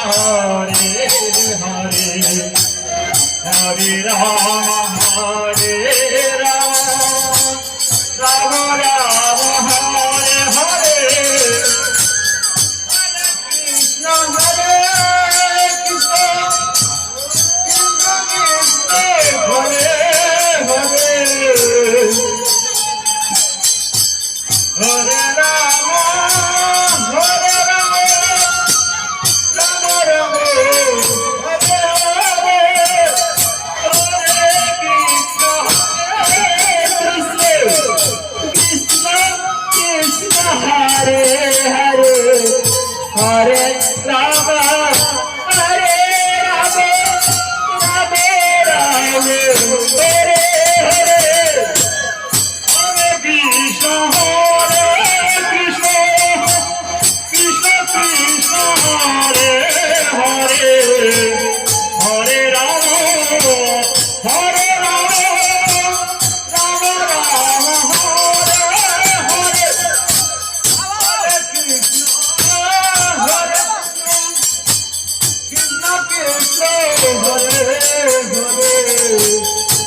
Hare Rama Hare Rama Rama Rama Hare Hare Hare Krishna Hare Krishna Krishna Krishna Hare Hare Hare Rama Hare Rama Rama Rama Hare Hare Hare Hare Rama Hare Rama Rama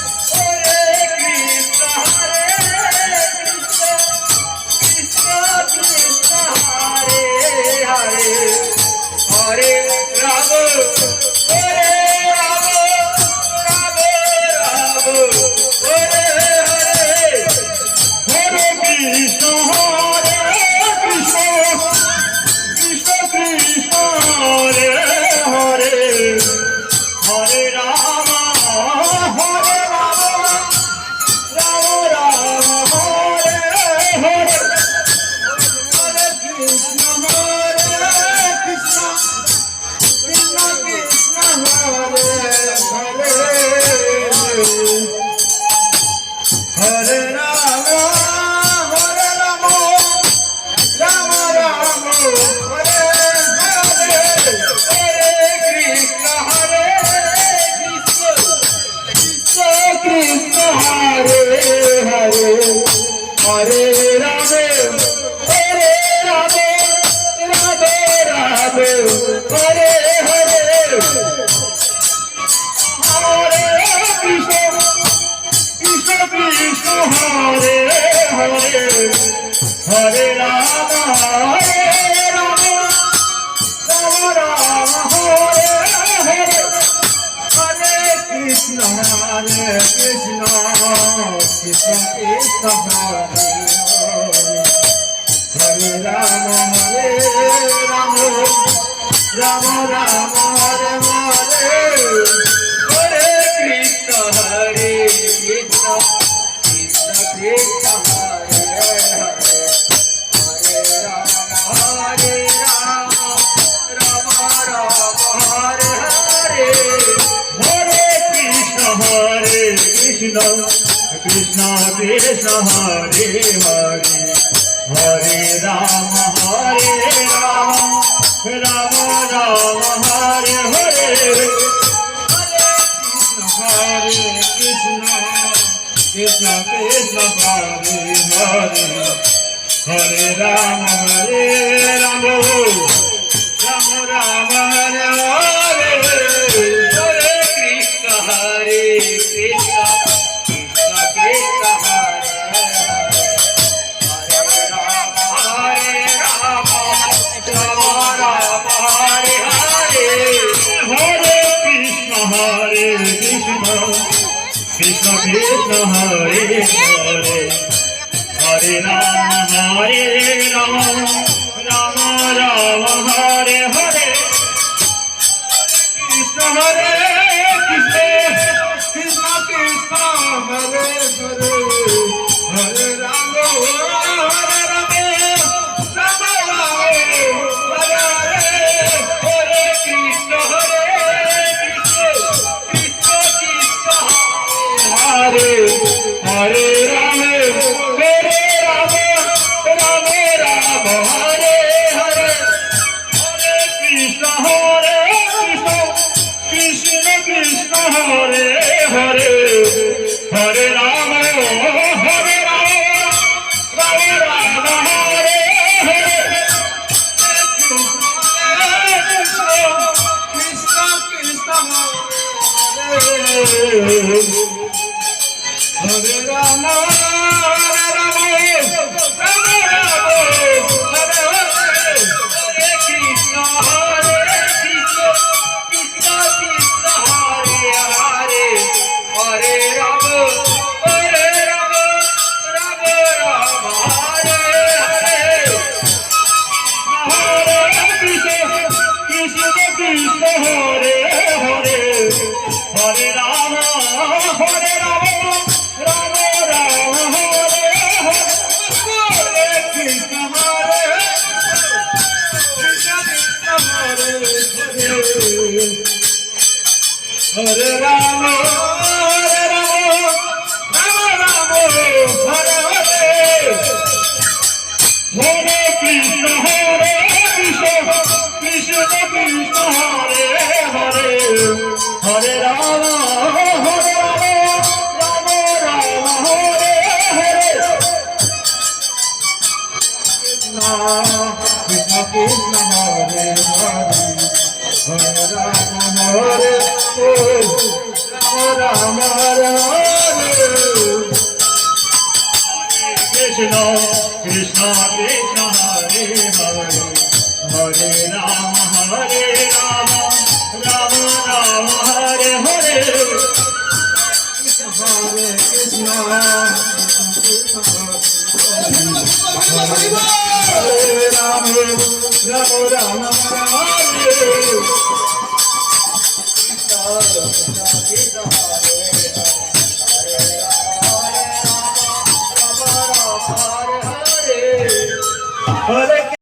Rama Hare Hare Hare Krishna Hare Krishna Krishna Krishna Hare Hare Hare Rama Hare Rama Rama Rama Hare Hare Hare Rama Krishna Hare Krishna Krishna Krishna Hare Hare Hare Rama Hare Rama Rama Rama Hare Hare Hare Krishna Hare Krishna Krishna Krishna Hare Hare Hare Rama Hare Rama Rama Rama Hare Hare Hare Krishna Krishna Krishna Hare Hare Hare Rama Hare Rama Rama Rama Hare Hare Hare Krishna Krishna Krishna Hare Hare Hare Rama Hare Rama Rama Rama Hare Hare Hare Krishna Hare Krishna Krishna Krishna Hare Hare Hare Rama Hare Rama Rama Rama Hare Hare Hare Krishna Hare Krishna Krishna Krishna Hare Hare Hare Rama Hare Rama Rama Rama Hare Hare Krishna Hare Krishna Krishna Krishna Hare Hare Hare Rama Hare Rama Rama Rama Hare Hare Hare Krishna Hare Krishna Krishna Krishna Hare Hare Rama Hare Rama Rama Rama Hare Hare Hare Krishna Hare Krishna Krishna Krishna Hare Hare Hare Rama Hare Rama, Hare Rama, Rama Rama, Hare Hare, Hare Krishna, Hare Krishna, Krishna Krishna, Hare Hare, Hare Rama, Hare Rama, Rama Rama, Hare Hare, Hare Krishna, Krishna Krishna, Hare Hare, Hare Rama, Hare Rama, Rama Rama, Hare Hare, Hare Krishna, Krishna Krishna, Hare Hare, Hare Rama, Hare Rama, Rama Rama, Hare Hare, Hare Krishna, Krishna Krishna, Hare Hare, Hare Rama, Hare Rama, Rama Rama, Hare Hare, Krishna Krishna, Hare Hare, Hare Rama, Hare Hare, Rama Rama, Hare Hare. Krishna, Krishna, Krishna, Hare Hare, Hare Rama, Rama Rama, Hare Hare, Hare Krishna, Hare Rama, Rama Rama, Hare Krishna, Hare Hare, Hare Rama, Rama Rama, Hare Hare.